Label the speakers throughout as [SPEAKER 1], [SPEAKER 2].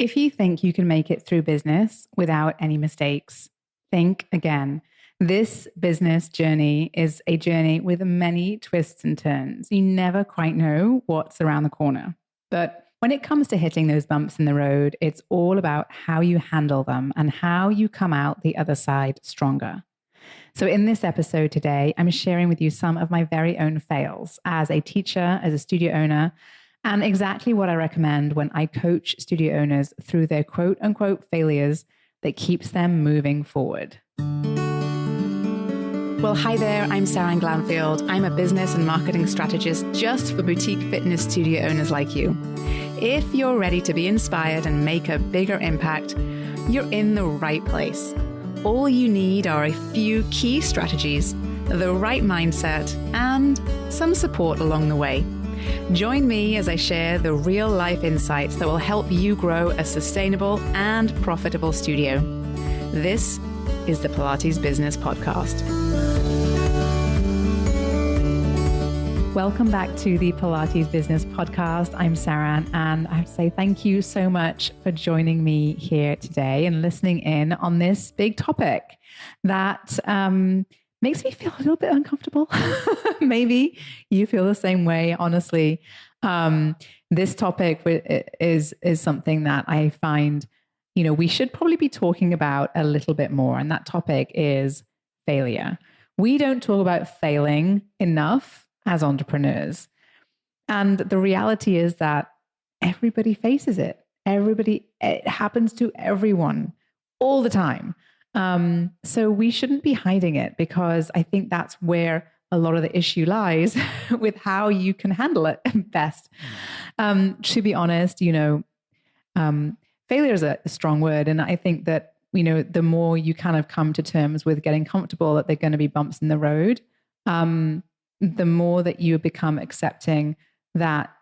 [SPEAKER 1] If you think you can make it through business without any mistakes, think again. This business journey is a journey with many twists and turns. You never quite know what's around the corner. But when it comes to hitting those bumps in the road, it's all about how you handle them and how you come out the other side stronger. So in this episode today, I'm sharing with you some of my very own fails as a teacher, as a studio owner, and exactly what I recommend when I coach studio owners through their quote unquote failures that keeps them moving forward. Well, hi there, I'm Seran Glanfield. I'm a business and marketing strategist just for boutique fitness studio owners like you. If you're ready to be inspired and make a bigger impact, you're in the right place. All you need are a few key strategies, the right mindset, and some support along the way. Join me as I share the real-life insights that will help you grow a sustainable and profitable studio. This is the Pilates Business Podcast. Welcome back to the Pilates Business Podcast. I'm Seran, and I have to say thank you so much for joining me here today and listening in on this big topic that makes me feel a little bit uncomfortable. Maybe you feel the same way, honestly. This topic is something that I find, we should probably be talking about a little bit more. And that topic is failure. We don't talk about failing enough as entrepreneurs. And the reality is that everybody faces it. It happens to everyone all the time. So we shouldn't be hiding it, because I think that's where a lot of the issue lies with how you can handle it best. To be honest, failure is a strong word. And I think that, the more you kind of come to terms with getting comfortable that they're going to be bumps in the road, the more that you become accepting that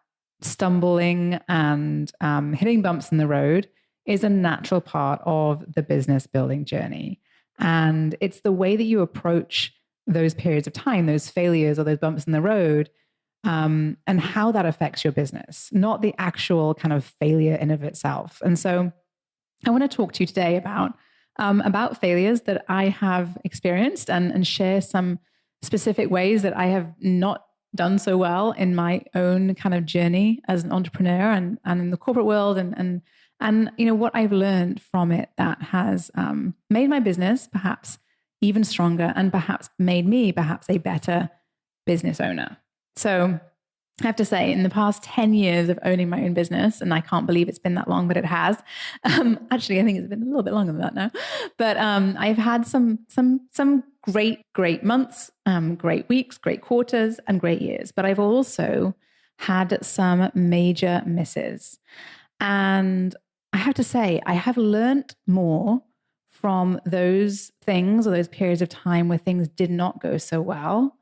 [SPEAKER 1] stumbling and hitting bumps in the road is a natural part of the business building journey. And it's the way that you approach those periods of time, those failures or those bumps in the road, and how that affects your business, not the actual kind of failure in of itself. And so I want to talk to you today about failures that I have experienced and share some specific ways that I have not done so well in my own kind of journey as an entrepreneur and in the corporate world and what I've learned from it that has made my business perhaps even stronger and perhaps made me perhaps a better business owner. So I have to say, in the past 10 years of owning my own business, and I can't believe it's been that long, but it has. Actually, I think it's been a little bit longer than that now. But I've had some great months, great weeks, great quarters, and great years. But I've also had some major misses. And I have to say, I have learned more from those things or those periods of time where things did not go so well,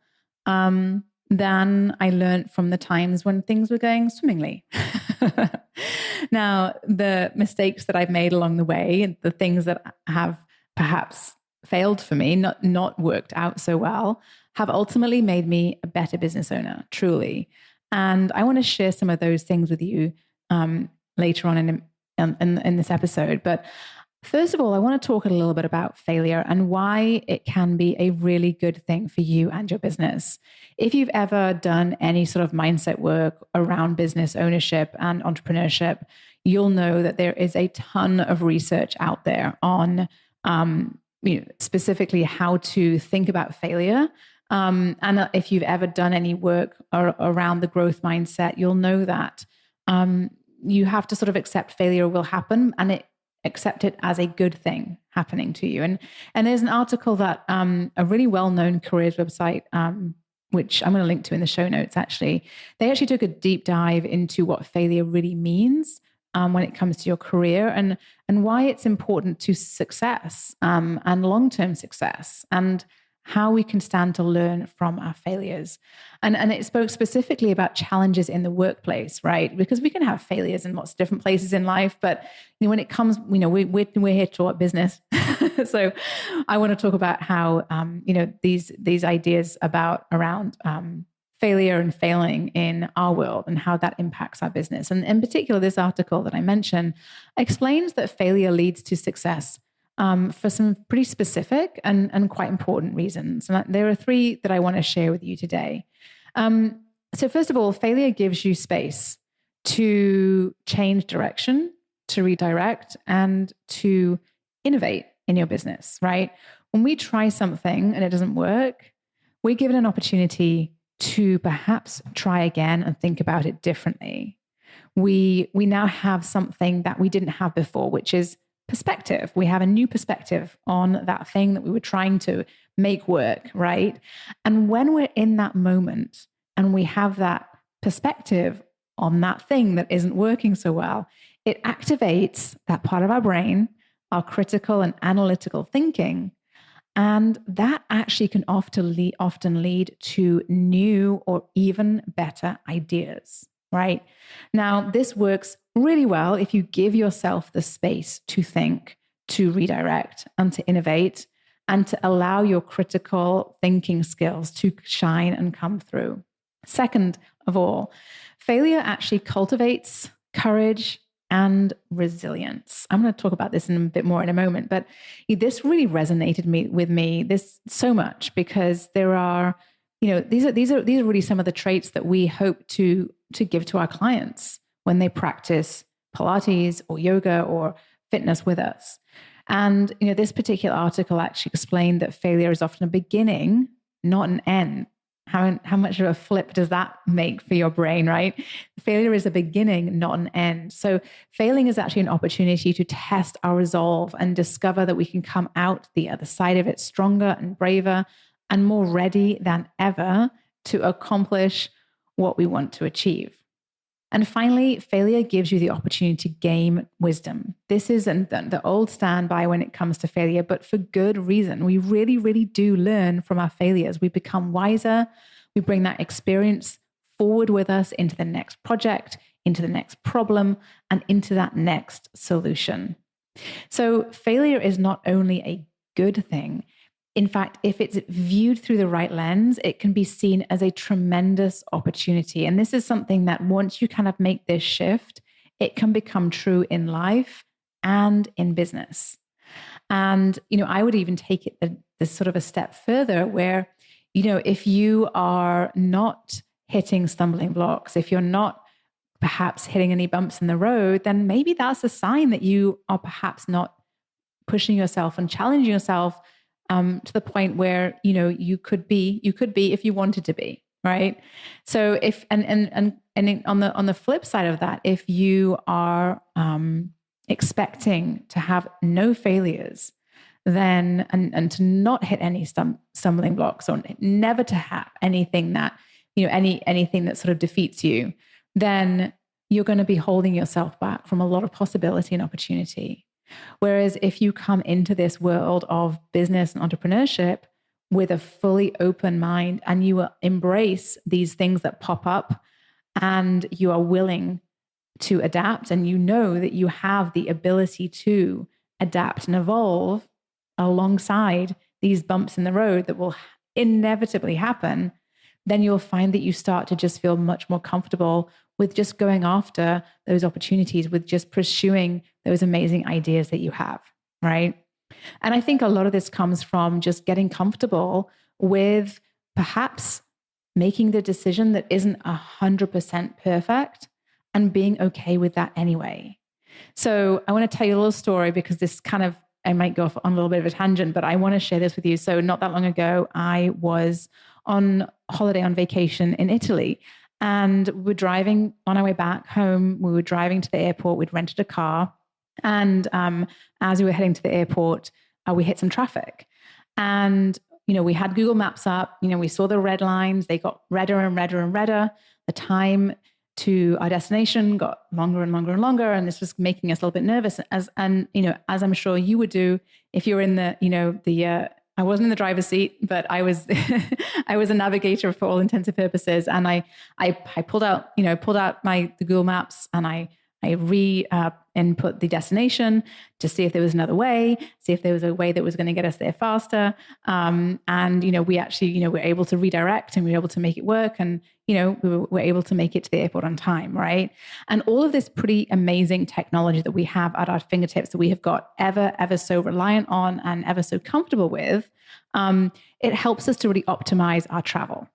[SPEAKER 1] than I learned from the times when things were going swimmingly. Now, the mistakes that I've made along the way and the things that have perhaps failed for me, not worked out so well, have ultimately made me a better business owner, truly. And I want to share some of those things with you later on in this episode. But first of all, I want to talk a little bit about failure and why it can be a really good thing for you and your business. If you've ever done any sort of mindset work around business ownership and entrepreneurship, you'll know that there is a ton of research out there on specifically how to think about failure. And if you've ever done any work around the growth mindset, you'll know that you have to sort of accept failure will happen and accept it as a good thing happening to you. And there's an article that a really well-known careers website, which I'm going to link to in the show notes, actually, they actually took a deep dive into what failure really means when it comes to your career and why it's important to success and long-term success and how we can stand to learn from our failures. And it spoke specifically about challenges in the workplace, right? Because we can have failures in lots of different places in life, but when it comes, we're here to talk about business. So I want to talk about how, these ideas around failure and failing in our world and how that impacts our business. And in particular, this article that I mentioned explains that failure leads to success for some pretty specific and quite important reasons. And there are three that I want to share with you today. So first of all, failure gives you space to change direction, to redirect, and to innovate in your business, right? When we try something and it doesn't work, we're given an opportunity to perhaps try again and think about it differently. We now have something that we didn't have before, which is perspective. We have a new perspective on that thing that we were trying to make work, right? And when we're in that moment and we have that perspective on that thing that isn't working so well, it activates that part of our brain, our critical and analytical thinking. And that actually can often lead to new or even better ideas, right? Now, this works really well if you give yourself the space to think, to redirect, and to innovate, and to allow your critical thinking skills to shine and come through. Second of all, failure actually cultivates courage and resilience. I'm going to talk about this in a bit more in a moment, but this really resonated with me this so much because there are, these are really some of the traits that we hope to give to our clients when they practice Pilates or yoga or fitness with us. And this particular article actually explained that failure is often a beginning, not an end. How much of a flip does that make for your brain, right? Failure is a beginning, not an end. So failing is actually an opportunity to test our resolve and discover that we can come out the other side of it stronger and braver and more ready than ever to accomplish what we want to achieve. And finally, failure gives you the opportunity to gain wisdom. This isn't the old standby when it comes to failure, but for good reason. We really, really do learn from our failures. We become wiser. We bring that experience forward with us into the next project, into the next problem, and into that next solution. So failure is not only a good thing. In fact, if it's viewed through the right lens, it can be seen as a tremendous opportunity. And this is something that once you kind of make this shift, it can become true in life and in business. And, I would even take it this sort of a step further where, if you are not hitting stumbling blocks, if you're not perhaps hitting any bumps in the road, then maybe that's a sign that you are perhaps not pushing yourself and challenging yourself to the point where, you could be if you wanted to be, right? So if, and on the flip side of that, if you are expecting to have no failures, then, and to not hit any stumbling blocks or never to have anything that, anything that sort of defeats you, then you're going to be holding yourself back from a lot of possibility and opportunity. Whereas if you come into this world of business and entrepreneurship with a fully open mind and you will embrace these things that pop up and you are willing to adapt and that you have the ability to adapt and evolve alongside these bumps in the road that will inevitably happen, then you'll find that you start to just feel much more comfortable with just going after those opportunities, with just pursuing those amazing ideas that you have, right? And I think a lot of this comes from just getting comfortable with perhaps making the decision that isn't 100% perfect and being okay with that anyway. So I want to tell you a little story because this I might go off on a little bit of a tangent, but I want to share this with you. So not that long ago, I was on holiday on vacation in Italy. And we were driving on our way back home. We were driving to the airport. We'd rented a car. And as we were heading to the airport, we hit some traffic. And, we had Google Maps up. We saw the red lines. They got redder and redder and redder. The time to our destination got longer and longer and longer. And this was making us a little bit nervous. As I'm sure you would do if you're in I wasn't in the driver's seat, but I was I was a navigator for all intents and purposes. And I pulled out the Google Maps and I input the destination to see if there was another way, see if there was a way that was going to get us there faster. And, we actually, were able to redirect and we were able to make it work. And, we were able to make it to the airport on time, right? And all of this pretty amazing technology that we have at our fingertips that we have got ever so reliant on and ever so comfortable with, it helps us to really optimize our travel.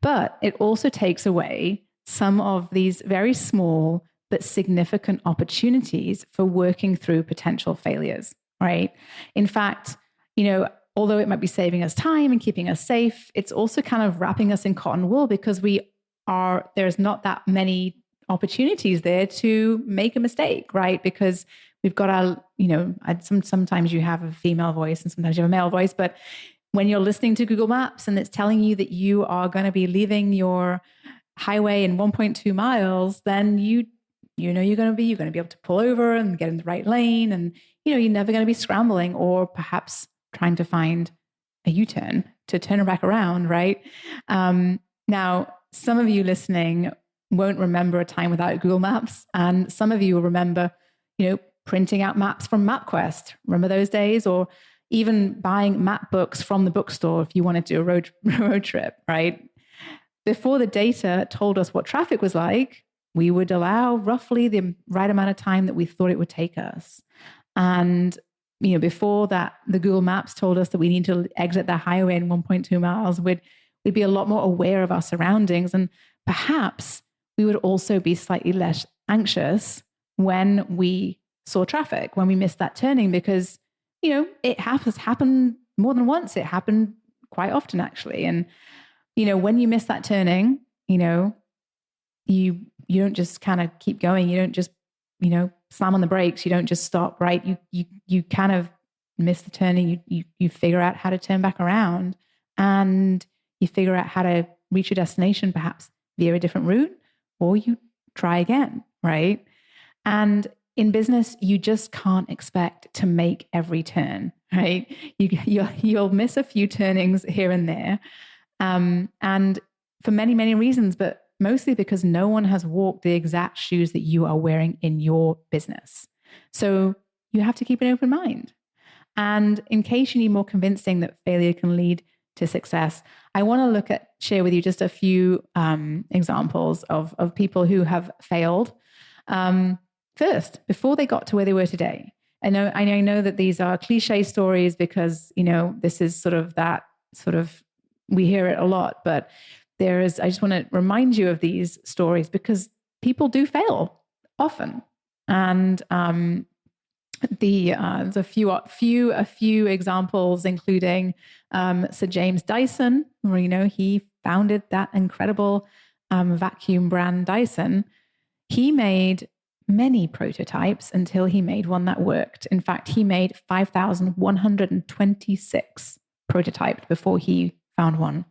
[SPEAKER 1] But it also takes away some of these very small but significant opportunities for working through potential failures, right? In fact, although it might be saving us time and keeping us safe, it's also kind of wrapping us in cotton wool because there's not that many opportunities there to make a mistake, right? Because we've got our, sometimes you have a female voice and sometimes you have a male voice, but when you're listening to Google Maps and it's telling you that you are going to be leaving your highway in 1.2 miles, then you're going to be able to pull over and get in the right lane. And, you're never going to be scrambling or perhaps trying to find a U-turn to turn back around, right? Now, some of you listening won't remember a time without Google Maps. And some of you will remember, printing out maps from MapQuest. Remember those days? Or even buying map books from the bookstore if you wanted to do a road trip, right? Before the data told us what traffic was like, we would allow roughly the right amount of time that we thought it would take us. And, before that, the Google Maps told us that we need to exit the highway in 1.2 miles, we'd be a lot more aware of our surroundings. And perhaps we would also be slightly less anxious when we saw traffic, when we missed that turning, because, it has happened more than once. It happened quite often, actually. And, when you miss that turning, you don't just kind of keep going. You don't just, slam on the brakes. You don't just stop, right? You kind of miss the turning. You figure out how to turn back around and you figure out how to reach your destination, perhaps via a different route, or you try again, right? And in business, you just can't expect to make every turn, right? You'll miss a few turnings here and there. And for many, many reasons, but mostly because no one has walked the exact shoes that you are wearing in your business. So you have to keep an open mind. And in case you need more convincing that failure can lead to success, I want to share with you just a few examples of people who have failed first, before they got to where they were today. I know that these are cliche stories because, this is we hear it a lot, but I just want to remind you of these stories because people do fail often. And there's a few examples, including Sir James Dyson, where, he founded that incredible vacuum brand Dyson. He made many prototypes until he made one that worked. In fact, he made 5,126 prototypes before he found one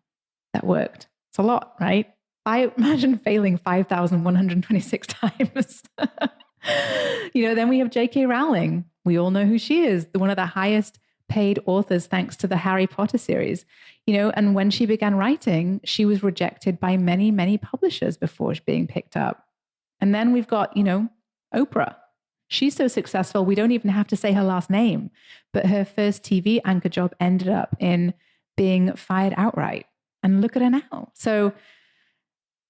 [SPEAKER 1] that worked. It's a lot, right? I imagine failing 5,126 times. Then we have J.K. Rowling. We all know who she is, one of the highest paid authors thanks to the Harry Potter series. And when she began writing, she was rejected by many, many publishers before being picked up. And then we've got, Oprah. She's so successful, we don't even have to say her last name. But her first TV anchor job ended up in being fired outright. And look at her now. So,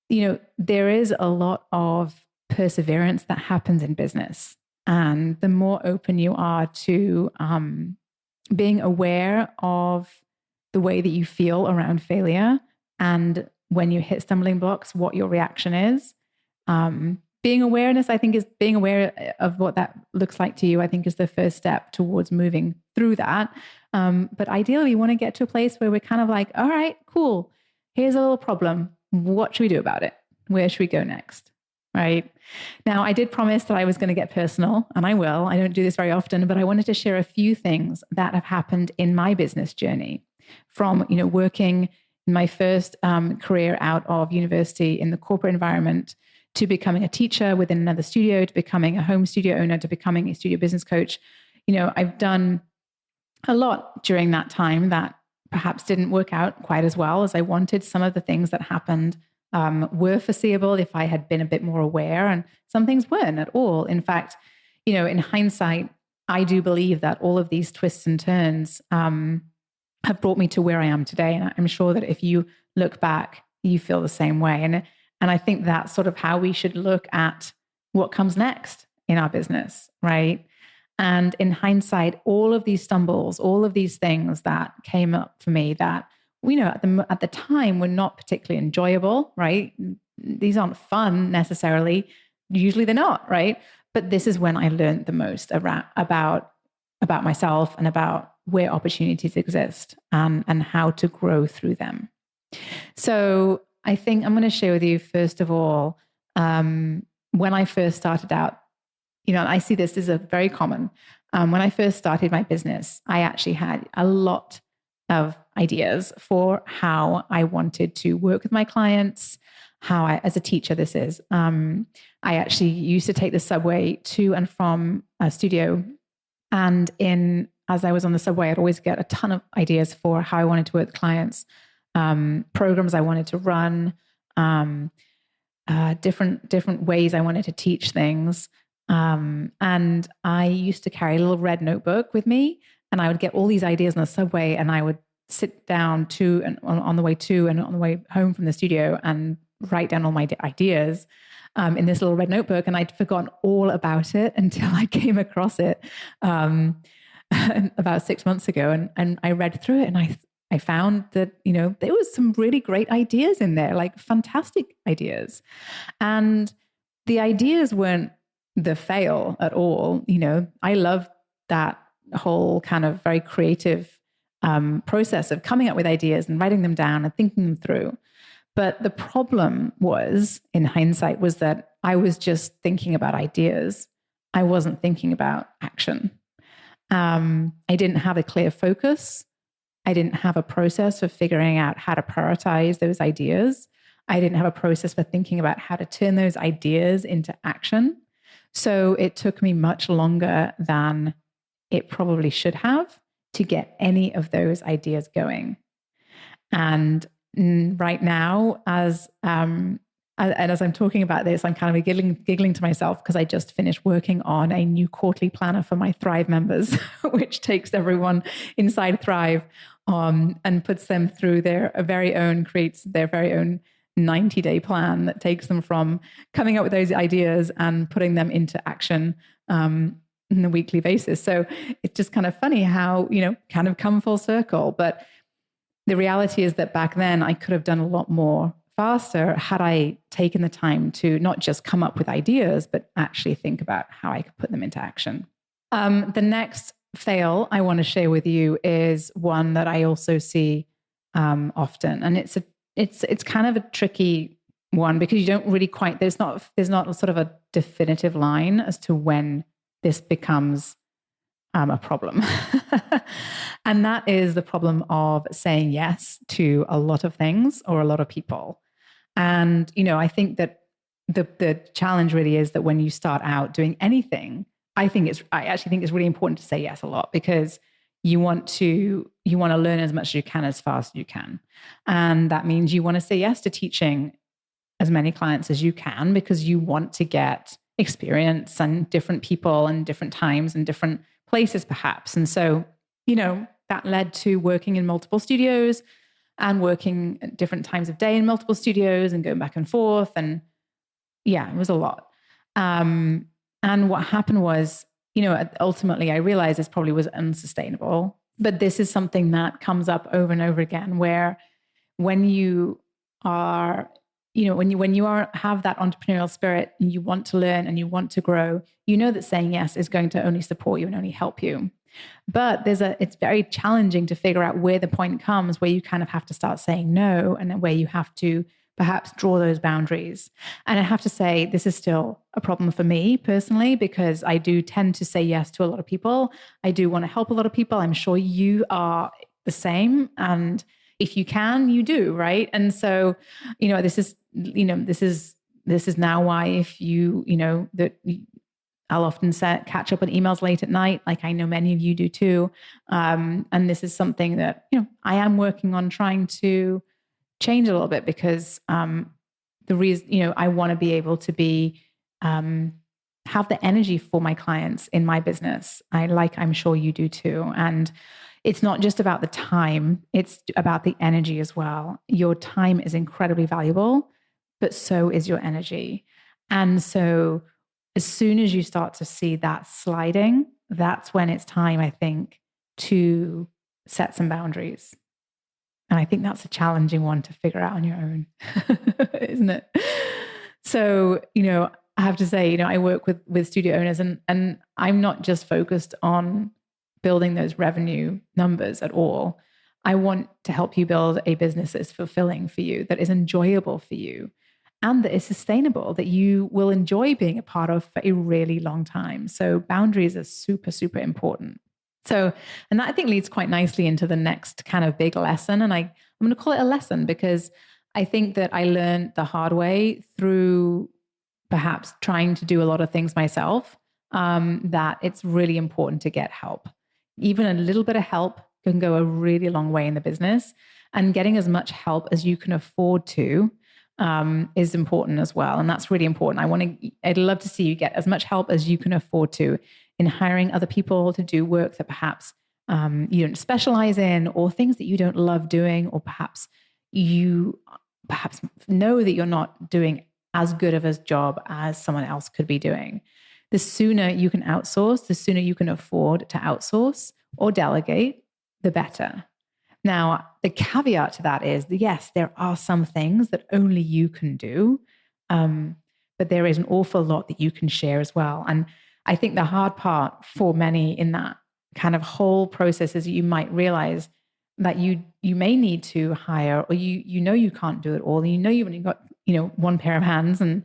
[SPEAKER 1] there is a lot of perseverance that happens in business. And the more open you are to being aware of the way that you feel around failure and when you hit stumbling blocks, what your reaction is. Being aware of what that looks like to you, I think is the first step towards moving through that. But ideally, we want to get to a place where we're kind of like, all right, cool. Here's a little problem. What should we do about it? Where should we go next? Right. Now, I did promise that I was going to get personal, and I will. I don't do this very often, but I wanted to share a few things that have happened in my business journey from, working in my first career out of university in the corporate environment to becoming a teacher within another studio, to becoming a home studio owner, to becoming a studio business coach. I've done a lot during that time that perhaps didn't work out quite as well as I wanted. Some of the things that happened were foreseeable if I had been a bit more aware, and some things weren't at all. In fact, in hindsight, I do believe that all of these twists and turns have brought me to where I am today. And I'm sure that if you look back, you feel the same way. And I think that's sort of how we should look at what comes next in our business, right? And in hindsight, all of these stumbles, all of these things that came up for me that, at the time were not particularly enjoyable, right? These aren't fun necessarily. Usually they're not, right? But this is when I learned the most about myself and about where opportunities exist, and how to grow through them. So I think I'm going to share with you, first of all, when I first started out, I see this as a very common. When I first started my business, I actually had a lot of ideas for how I wanted to work with my clients, as a teacher, this is. I actually used to take the subway to and from a studio. And as I was on the subway, I'd always get a ton of ideas for how I wanted to work with clients, programs I wanted to run, different ways I wanted to teach things. And I used to carry a little red notebook with me, and I would get all these ideas on the subway, and I would sit down on the way to and on the way home from the studio and write down all my ideas in this little red notebook. And I'd forgotten all about it until I came across it about 6 months ago. And I read through it, and I found that, there was some really great ideas in there, like fantastic ideas. And the ideas weren't the fail at all. I love that whole kind of very creative process of coming up with ideas and writing them down and thinking them through. But the problem was, in hindsight, was that I was just thinking about ideas. I wasn't thinking about action. I didn't have a clear focus. I didn't have a process for figuring out how to prioritize those ideas. I didn't have a process for thinking about how to turn those ideas into action. So it took me much longer than it probably should have to get any of those ideas going. And right now, as I'm talking about this, I'm kind of giggling to myself, because I just finished working on a new quarterly planner for my Thrive members, which takes everyone inside Thrive and puts them through creates their very own 90-day plan that takes them from coming up with those ideas and putting them into action on a weekly basis. So it's just kind of funny how, kind of come full circle. But the reality is that back then I could have done a lot more faster had I taken the time to not just come up with ideas, but actually think about how I could put them into action. The next fail I want to share with you is one that I also see often, and it's kind of a tricky one, because you don't really quite, there's not sort of a definitive line as to when this becomes a problem. And that is the problem of saying yes to a lot of things or a lot of people. And, I think that the challenge really is that when you start out doing anything, I actually think it's really important to say yes a lot, because you want to learn as much as you can, as fast as you can. And that means you want to say yes to teaching as many clients as you can, because you want to get experience and different people and different times and different places perhaps. And so, that led to working in multiple studios and working at different times of day in multiple studios and going back and forth. And yeah, it was a lot. And what happened was, ultimately I realized this probably was unsustainable. But this is something that comes up over and over again, where when you are, when you have that entrepreneurial spirit and you want to learn and you want to grow, that saying yes is going to only support you and only help you. But it's very challenging to figure out where the point comes where you kind of have to start saying no, and where you have to perhaps draw those boundaries. And I have to say, this is still a problem for me personally, because I do tend to say yes to a lot of people. I do want to help a lot of people. I'm sure you are the same. And if you can, you do, right? And so, this is now why if I'll often catch up on emails late at night, like I know many of you do too. And this is something that, I am working on trying to change a little bit, because the reason, I want to be able to be, have the energy for my clients in my business. I'm sure you do too. And it's not just about the time, it's about the energy as well. Your time is incredibly valuable, but so is your energy. And so as soon as you start to see that sliding, that's when it's time, I think, to set some boundaries. And I think that's a challenging one to figure out on your own, isn't it? So, I have to say, I work with studio owners, and I'm not just focused on building those revenue numbers at all. I want to help you build a business that's fulfilling for you, that is enjoyable for you, and that is sustainable, that you will enjoy being a part of for a really long time. So boundaries are super, super important. So, and that I think leads quite nicely into the next kind of big lesson. And I'm going to call it a lesson because I think that I learned the hard way through perhaps trying to do a lot of things myself, that it's really important to get help. Even a little bit of help can go a really long way in the business, and getting as much help as you can afford to is important as well. And that's really important. I'd love to see you get as much help as you can afford to in hiring other people to do work that perhaps you don't specialize in, or things that you don't love doing, or perhaps you know that you're not doing as good of a job as someone else could be doing. The sooner you can outsource, the sooner you can afford to outsource or delegate, the better. Now, the caveat to that is that, yes, there are some things that only you can do, but there is an awful lot that you can share as well. And I think the hard part for many in that kind of whole process is you might realize that you may need to hire, or you can't do it all, and you've only got one pair of hands and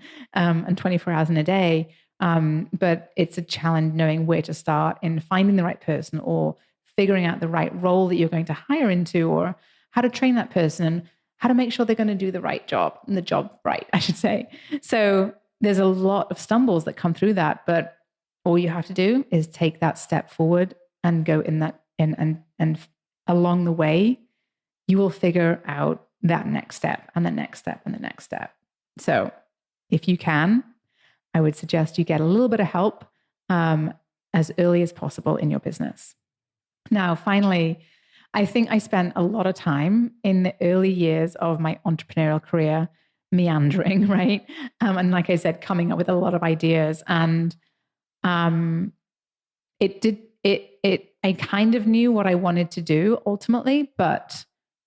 [SPEAKER 1] 24 hours in a day. But it's a challenge knowing where to start in finding the right person, or figuring out the right role that you're going to hire into, or how to train that person, and how to make sure they're going to do the right job, and the job right, I should say. So there's a lot of stumbles that come through that, but all you have to do is take that step forward and go in that, and along the way, you will figure out that next step and the next step and the next step. So if you can, I would suggest you get a little bit of help as early as possible in your business. Now, finally, I think I spent a lot of time in the early years of my entrepreneurial career meandering, right? And like I said, coming up with a lot of ideas. And I kind of knew what I wanted to do ultimately, but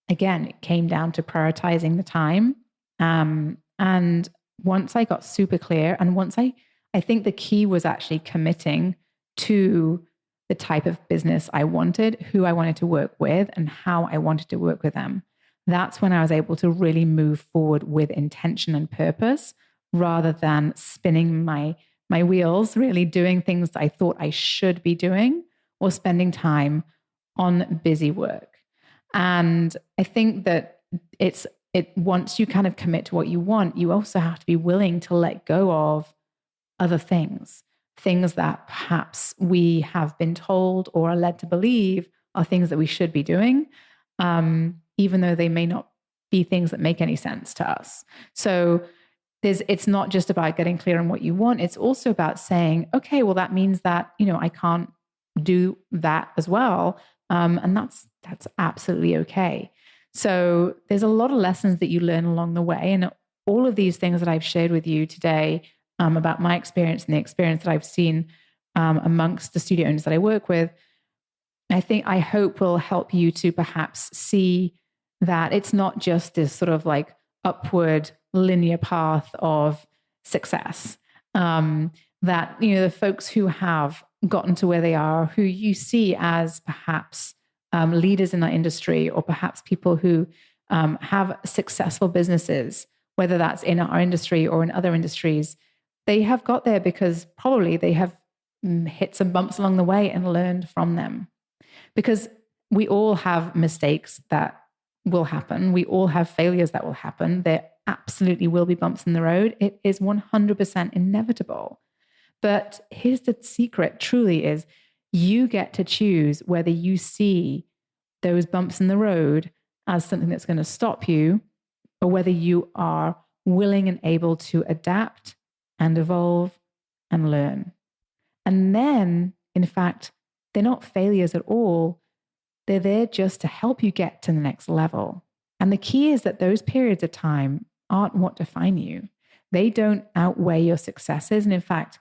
[SPEAKER 1] again, it came down to prioritizing the time. And once I got super clear, and once I think the key was actually committing to the type of business I wanted, who I wanted to work with, and how I wanted to work with them. That's when I was able to really move forward with intention and purpose, rather than spinning my wheels, really doing things that I thought I should be doing, or spending time on busy work. And I think that once you kind of commit to what you want, you also have to be willing to let go of other things that perhaps we have been told or are led to believe are things that we should be doing, even though they may not be things that make any sense to us. So it's not just about getting clear on what you want. It's also about saying, okay, well, that means that, I can't do that as well. And that's absolutely okay. So there's a lot of lessons that you learn along the way. And all of these things that I've shared with you today, about my experience and the experience that I've seen amongst the studio owners that I work with, I hope will help you to perhaps see that it's not just this sort of like upward linear path of success. That, the folks who have gotten to where they are, who you see as perhaps leaders in our industry, or perhaps people who have successful businesses, whether that's in our industry or in other industries, they have got there because probably they have hit some bumps along the way and learned from them. Because we all have mistakes that will happen. We all have failures that will happen. There absolutely will be bumps in the road. It is 100% inevitable. But here's the secret, truly, is you get to choose whether you see those bumps in the road as something that's going to stop you, or whether you are willing and able to adapt and evolve and learn. And then, in fact, they're not failures at all. They're there just to help you get to the next level. And the key is that those periods of time aren't what define you. They don't outweigh your successes. And in fact,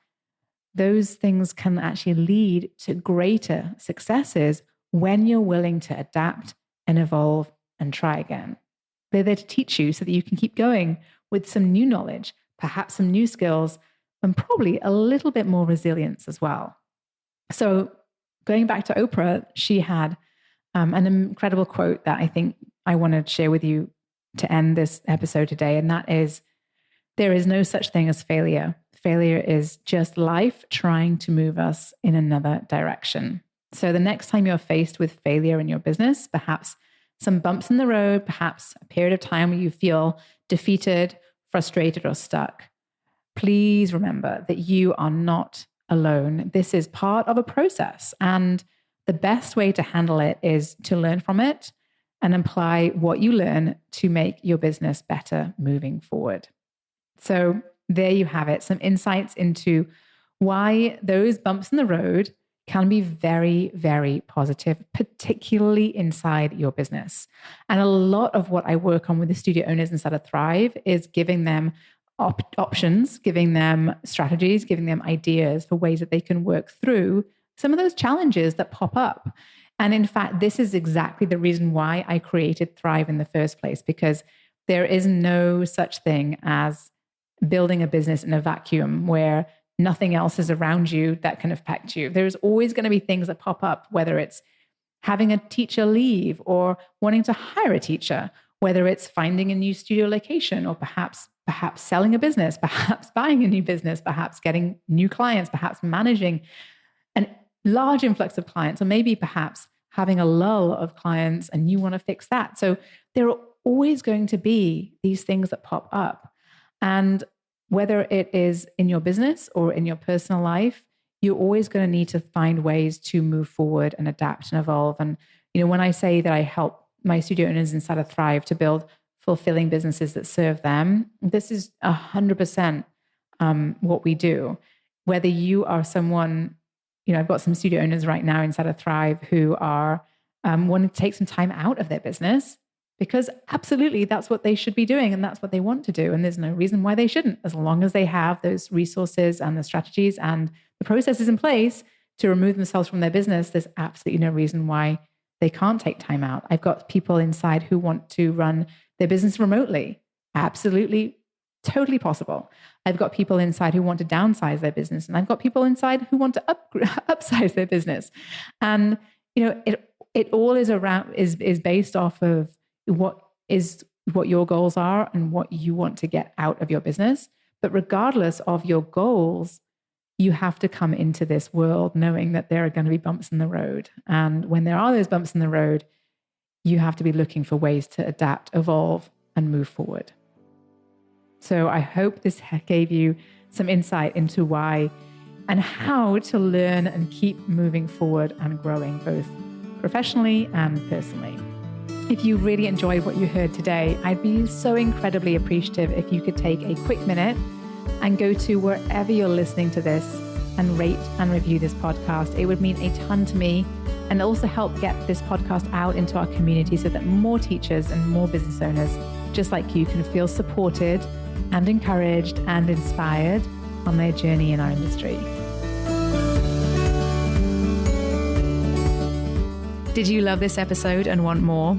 [SPEAKER 1] those things can actually lead to greater successes when you're willing to adapt and evolve and try again. They're there to teach you so that you can keep going with some new knowledge, perhaps some new skills, and probably a little bit more resilience as well. So going back to Oprah, she had an incredible quote that I think I want to share with you to end this episode today. And that is, there is no such thing as failure. Failure is just life trying to move us in another direction. So the next time you're faced with failure in your business, perhaps some bumps in the road, perhaps a period of time where you feel defeated, frustrated, or stuck, please remember that you are not alone. This is part of a process. And the best way to handle it is to learn from it and apply what you learn to make your business better moving forward. So there you have it, some insights into why those bumps in the road can be very, very positive, particularly inside your business. And a lot of what I work on with the studio owners inside of Thrive is giving them options, giving them strategies, giving them ideas for ways that they can work through some of those challenges that pop up. And in fact, this is exactly the reason why I created Thrive in the first place, because there is no such thing as building a business in a vacuum where nothing else is around you that can affect you. There's always going to be things that pop up, whether it's having a teacher leave or wanting to hire a teacher, whether it's finding a new studio location or perhaps selling a business, perhaps buying a new business, perhaps getting new clients, perhaps managing a large influx of clients, or maybe perhaps having a lull of clients and you want to fix that. So there are always going to be these things that pop up. And whether it is in your business or in your personal life, you're always going to need to find ways to move forward and adapt and evolve. And, when I say that I help my studio owners inside of Thrive to build fulfilling businesses that serve them, this is 100% what we do. Whether you are someone, I've got some studio owners right now inside of Thrive who are wanting to take some time out of their business, because absolutely that's what they should be doing and that's what they want to do. And there's no reason why they shouldn't, as long as they have those resources and the strategies and the processes in place to remove themselves from their business. There's absolutely no reason why they can't take time out. I've got people inside who want to run their business remotely. Absolutely, totally possible. I've got people inside who want to downsize their business, and I've got people inside who want to upsize their business. And it all is based off of what your goals are and what you want to get out of your business. But regardless of your goals, you have to come into this world knowing that there are going to be bumps in the road. And when there are those bumps in the road, you have to be looking for ways to adapt, evolve, and move forward. So I hope this gave you some insight into why and how to learn and keep moving forward and growing both professionally and personally. If you really enjoyed what you heard today, I'd be so incredibly appreciative if you could take a quick minute and go to wherever you're listening to this and rate and review this podcast. It would mean a ton to me and also help get this podcast out into our community so that more teachers and more business owners just like you can feel supported and encouraged and inspired on their journey in our industry. Did you love this episode and want more?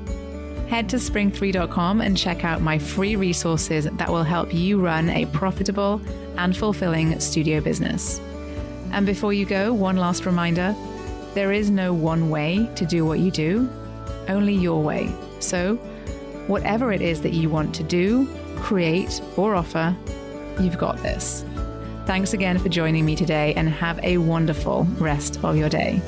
[SPEAKER 1] Head to spring3.com and check out my free resources that will help you run a profitable and fulfilling studio business. And before you go, one last reminder, there is no one way to do what you do, only your way. So whatever it is that you want to do, create, or offer, you've got this. Thanks again for joining me today and have a wonderful rest of your day.